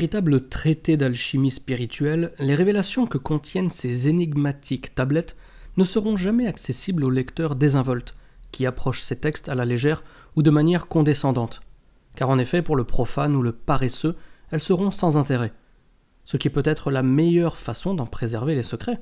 véritable traité d'alchimie spirituelle, les révélations que contiennent ces énigmatiques tablettes ne seront jamais accessibles aux lecteurs désinvoltes, qui approchent ces textes à la légère ou de manière condescendante. Car en effet, pour le profane ou le paresseux, elles seront sans intérêt. Ce qui peut être la meilleure façon d'en préserver les secrets.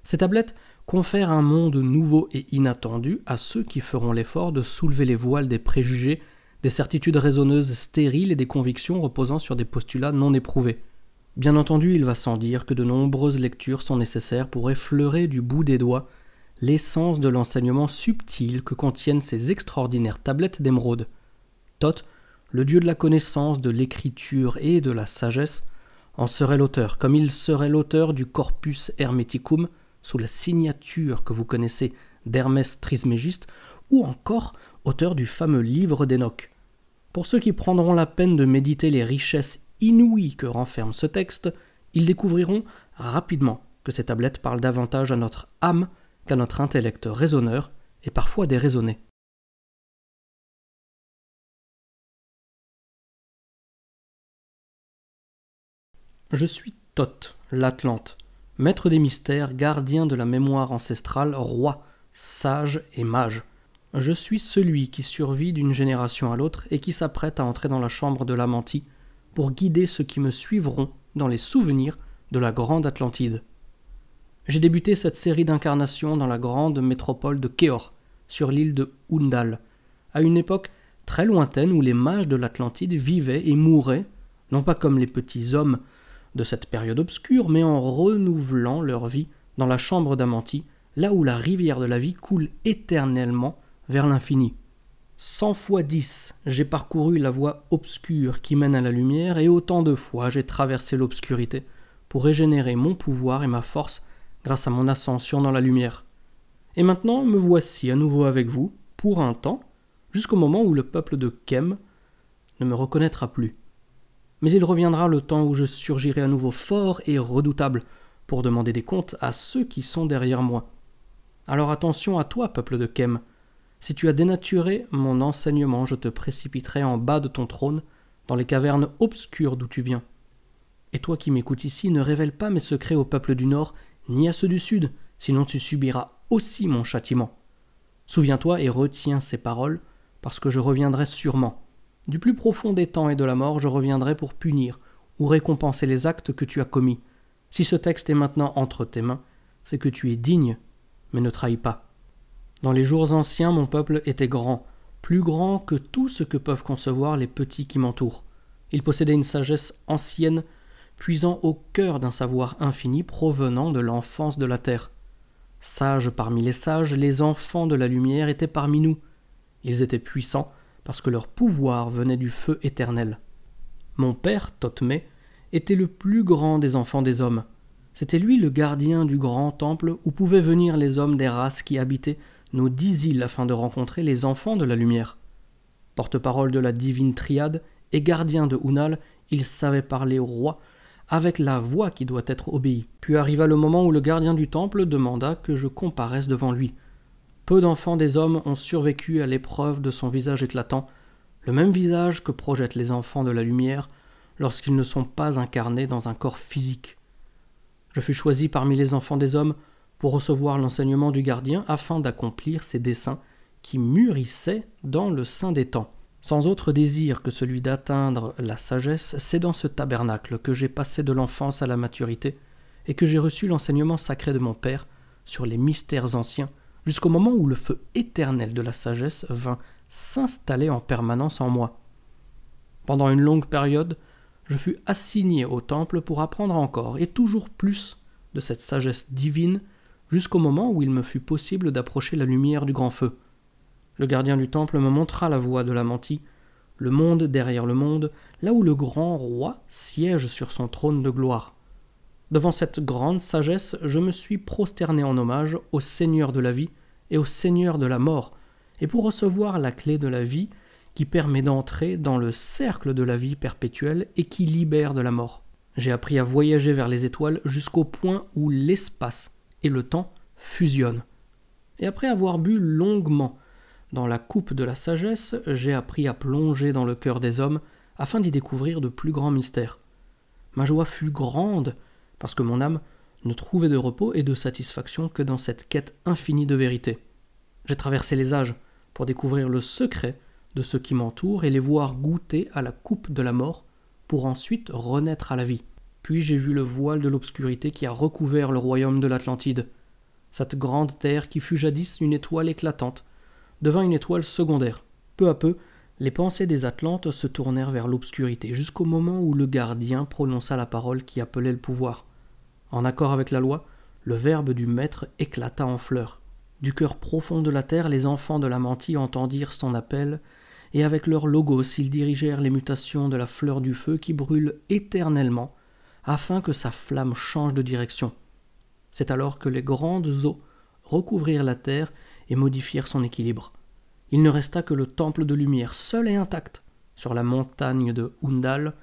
Ces tablettes confèrent un monde nouveau et inattendu à ceux qui feront l'effort de soulever les voiles des préjugés, des certitudes raisonneuses stériles et des convictions reposant sur des postulats non éprouvés. Bien entendu, il va sans dire que de nombreuses lectures sont nécessaires pour effleurer du bout des doigts l'essence de l'enseignement subtil que contiennent ces extraordinaires tablettes d'émeraude. Thoth, le dieu de la connaissance, de l'écriture et de la sagesse, en serait l'auteur, comme il serait l'auteur du Corpus Hermeticum, sous la signature que vous connaissez d'Hermès Trismégiste, ou encore auteur du fameux livre d'Enoch. Pour ceux qui prendront la peine de méditer les richesses inouïes que renferme ce texte, ils découvriront rapidement que ces tablettes parlent davantage à notre âme qu'à notre intellect raisonneur et parfois déraisonné. Je suis Thoth, l'Atlante, maître des mystères, gardien de la mémoire ancestrale, roi, sage et mage. Je suis celui qui survit d'une génération à l'autre et qui s'apprête à entrer dans la chambre de l'Amanti pour guider ceux qui me suivront dans les souvenirs de la grande Atlantide. J'ai débuté cette série d'incarnations dans la grande métropole de Kéor, sur l'île de Undal, à une époque très lointaine où les mages de l'Atlantide vivaient et mouraient, non pas comme les petits hommes de cette période obscure, mais en renouvelant leur vie dans la chambre d'Amanti, là où la rivière de la vie coule éternellement vers l'infini. 100 fois 10, j'ai parcouru la voie obscure qui mène à la lumière, et autant de fois j'ai traversé l'obscurité pour régénérer mon pouvoir et ma force grâce à mon ascension dans la lumière. Et maintenant me voici à nouveau avec vous, pour un temps, jusqu'au moment où le peuple de Kem ne me reconnaîtra plus. Mais il reviendra le temps où je surgirai à nouveau fort et redoutable pour demander des comptes à ceux qui sont derrière moi. Alors attention à toi, peuple de Kem. Si tu as dénaturé mon enseignement, je te précipiterai en bas de ton trône, dans les cavernes obscures d'où tu viens. Et toi qui m'écoutes ici, ne révèle pas mes secrets au peuple du Nord, ni à ceux du Sud, sinon tu subiras aussi mon châtiment. Souviens-toi et retiens ces paroles, parce que je reviendrai sûrement. Du plus profond des temps et de la mort, je reviendrai pour punir ou récompenser les actes que tu as commis. Si ce texte est maintenant entre tes mains, c'est que tu es digne, mais ne trahis pas. Dans les jours anciens, mon peuple était grand, plus grand que tout ce que peuvent concevoir les petits qui m'entourent. Il possédait une sagesse ancienne, puisant au cœur d'un savoir infini provenant de l'enfance de la terre. Sages parmi les sages, les enfants de la lumière étaient parmi nous. Ils étaient puissants parce que leur pouvoir venait du feu éternel. Mon père, Thothmé, était le plus grand des enfants des hommes. C'était lui le gardien du grand temple où pouvaient venir les hommes des races qui habitaient nos 10 îles afin de rencontrer les enfants de la lumière. Porte-parole de la divine triade et gardien de Unal, il savait parler au roi avec la voix qui doit être obéie. Puis arriva le moment où le gardien du temple demanda que je comparaisse devant lui. Peu d'enfants des hommes ont survécu à l'épreuve de son visage éclatant, le même visage que projettent les enfants de la lumière lorsqu'ils ne sont pas incarnés dans un corps physique. Je fus choisi parmi les enfants des hommes pour recevoir l'enseignement du gardien afin d'accomplir ses desseins qui mûrissaient dans le sein des temps. Sans autre désir que celui d'atteindre la sagesse, c'est dans ce tabernacle que j'ai passé de l'enfance à la maturité et que j'ai reçu l'enseignement sacré de mon père sur les mystères anciens, jusqu'au moment où le feu éternel de la sagesse vint s'installer en permanence en moi. Pendant une longue période, je fus assigné au temple pour apprendre encore et toujours plus de cette sagesse divine jusqu'au moment où il me fut possible d'approcher la lumière du grand feu. Le gardien du temple me montra la voie de l'Amanti, le monde derrière le monde, là où le grand roi siège sur son trône de gloire. Devant cette grande sagesse, je me suis prosterné en hommage au Seigneur de la vie et au Seigneur de la mort, et pour recevoir la clé de la vie qui permet d'entrer dans le cercle de la vie perpétuelle et qui libère de la mort. J'ai appris à voyager vers les étoiles jusqu'au point où l'espace et le temps fusionnent. Et après avoir bu longuement dans la coupe de la sagesse, j'ai appris à plonger dans le cœur des hommes afin d'y découvrir de plus grands mystères. Ma joie fut grande, parce que mon âme ne trouvait de repos et de satisfaction que dans cette quête infinie de vérité. J'ai traversé les âges pour découvrir le secret de ce qui m'entoure et les voir goûter à la coupe de la mort pour ensuite renaître à la vie. Puis j'ai vu le voile de l'obscurité qui a recouvert le royaume de l'Atlantide. Cette grande terre qui fut jadis une étoile éclatante devint une étoile secondaire. Peu à peu, les pensées des Atlantes se tournèrent vers l'obscurité jusqu'au moment où le gardien prononça la parole qui appelait le pouvoir. En accord avec la loi, le verbe du maître éclata en fleurs. Du cœur profond de la terre, les enfants de la Mantie entendirent son appel, et avec leur logos, ils dirigèrent les mutations de la fleur du feu qui brûle éternellement, afin que sa flamme change de direction. C'est alors que les grandes eaux recouvrirent la terre et modifièrent son équilibre. Il ne resta que le temple de lumière, seul et intact, sur la montagne de Undal,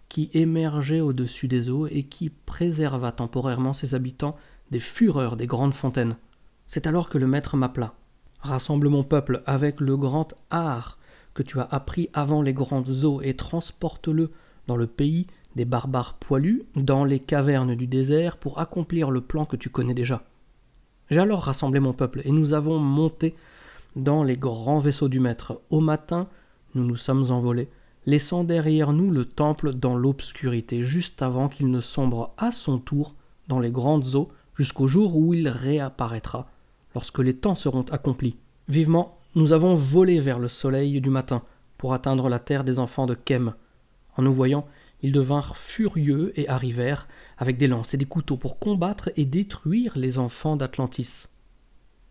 qui émergeait au-dessus des eaux et qui préserva temporairement ses habitants des fureurs des grandes fontaines. C'est alors que le maître m'appela. « Rassemble mon peuple avec le grand art que tu as appris avant les grandes eaux et transporte-le dans le pays des barbares poilus, dans les cavernes du désert, pour accomplir le plan que tu connais déjà. » J'ai alors rassemblé mon peuple et nous avons monté dans les grands vaisseaux du maître. Au matin, nous nous sommes envolés, laissant derrière nous le temple dans l'obscurité, juste avant qu'il ne sombre à son tour dans les grandes eaux, jusqu'au jour où il réapparaîtra, lorsque les temps seront accomplis. Vivement, nous avons volé vers le soleil du matin, pour atteindre la terre des enfants de Kem. En nous voyant, ils devinrent furieux et arrivèrent, avec des lances et des couteaux, pour combattre et détruire les enfants d'Atlantis.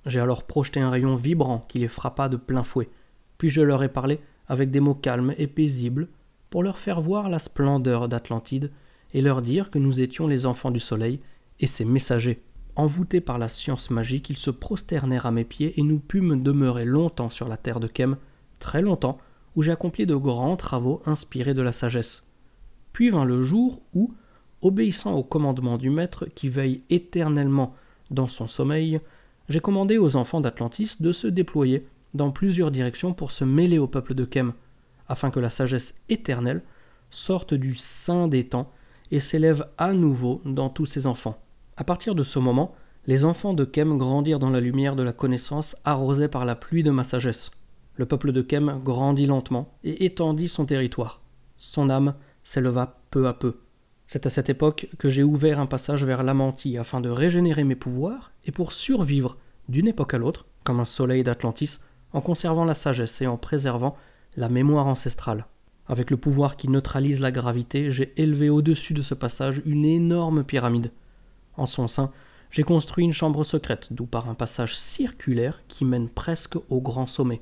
J'ai alors projeté un rayon vibrant qui les frappa de plein fouet, puis je leur ai parlé avec des mots calmes et paisibles, pour leur faire voir la splendeur d'Atlantide et leur dire que nous étions les enfants du soleil et ses messagers. Envoûtés par la science magique, ils se prosternèrent à mes pieds et nous pûmes demeurer longtemps sur la terre de Kem, très longtemps, où j'ai accompli de grands travaux inspirés de la sagesse. Puis vint le jour où, obéissant au commandement du maître qui veille éternellement dans son sommeil, j'ai commandé aux enfants d'Atlantis de se déployer dans plusieurs directions pour se mêler au peuple de Kem, afin que la sagesse éternelle sorte du sein des temps et s'élève à nouveau dans tous ses enfants. À partir de ce moment, les enfants de Kem grandirent dans la lumière de la connaissance arrosée par la pluie de ma sagesse. Le peuple de Kem grandit lentement et étendit son territoire. Son âme s'éleva peu à peu. C'est à cette époque que j'ai ouvert un passage vers l'Amantie afin de régénérer mes pouvoirs et pour survivre d'une époque à l'autre, comme un soleil d'Atlantis, en conservant la sagesse et en préservant la mémoire ancestrale. Avec le pouvoir qui neutralise la gravité, j'ai élevé au-dessus de ce passage une énorme pyramide. En son sein, j'ai construit une chambre secrète, d'où part un passage circulaire qui mène presque au grand sommet.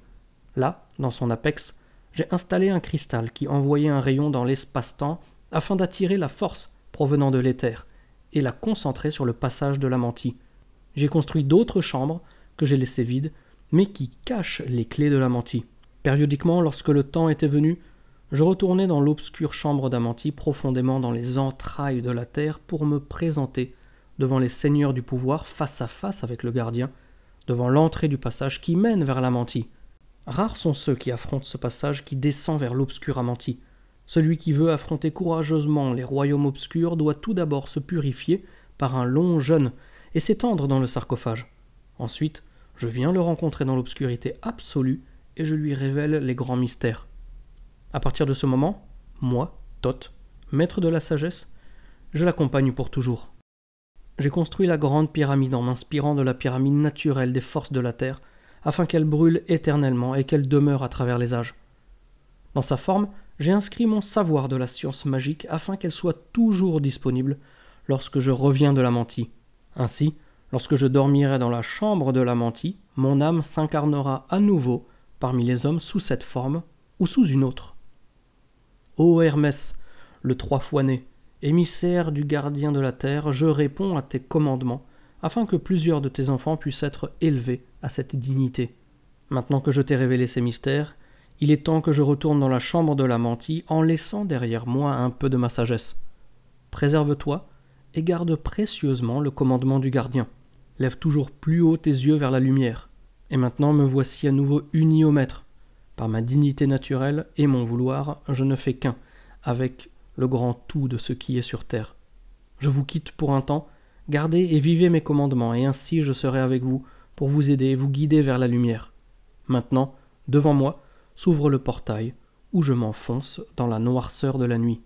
Là, dans son apex, j'ai installé un cristal qui envoyait un rayon dans l'espace-temps afin d'attirer la force provenant de l'éther et la concentrer sur le passage de l'Amantie. J'ai construit d'autres chambres que j'ai laissées vides, mais qui cachent les clés de l'Amantie. Périodiquement, lorsque le temps était venu, je retournais dans l'obscure chambre d'Amantie, profondément dans les entrailles de la terre, pour me présenter devant les seigneurs du pouvoir, face à face avec le gardien, devant l'entrée du passage qui mène vers l'Amantie. Rares sont ceux qui affrontent ce passage qui descend vers l'obscure Amantie. Celui qui veut affronter courageusement les royaumes obscurs doit tout d'abord se purifier par un long jeûne et s'étendre dans le sarcophage. Ensuite, je viens le rencontrer dans l'obscurité absolue et je lui révèle les grands mystères. À partir de ce moment, moi, Thoth, maître de la sagesse, je l'accompagne pour toujours. J'ai construit la grande pyramide en m'inspirant de la pyramide naturelle des forces de la terre, afin qu'elle brûle éternellement et qu'elle demeure à travers les âges. Dans sa forme, j'ai inscrit mon savoir de la science magique afin qu'elle soit toujours disponible lorsque je reviens de l'Amantie. Ainsi, lorsque je dormirai dans la chambre de l'Amantie, mon âme s'incarnera à nouveau parmi les hommes sous cette forme ou sous une autre. Ô Hermès, le trois fois né, émissaire du gardien de la terre, je réponds à tes commandements, afin que plusieurs de tes enfants puissent être élevés à cette dignité. Maintenant que je t'ai révélé ces mystères, il est temps que je retourne dans la chambre de l'Amantie en laissant derrière moi un peu de ma sagesse. Préserve-toi et garde précieusement le commandement du gardien. Lève toujours plus haut tes yeux vers la lumière. Et maintenant me voici à nouveau uni au maître. Par ma dignité naturelle et mon vouloir, je ne fais qu'un avec le grand tout de ce qui est sur terre. Je vous quitte pour un temps, gardez et vivez mes commandements, et ainsi je serai avec vous, pour vous aider et vous guider vers la lumière. Maintenant, devant moi, s'ouvre le portail, où je m'enfonce dans la noirceur de la nuit.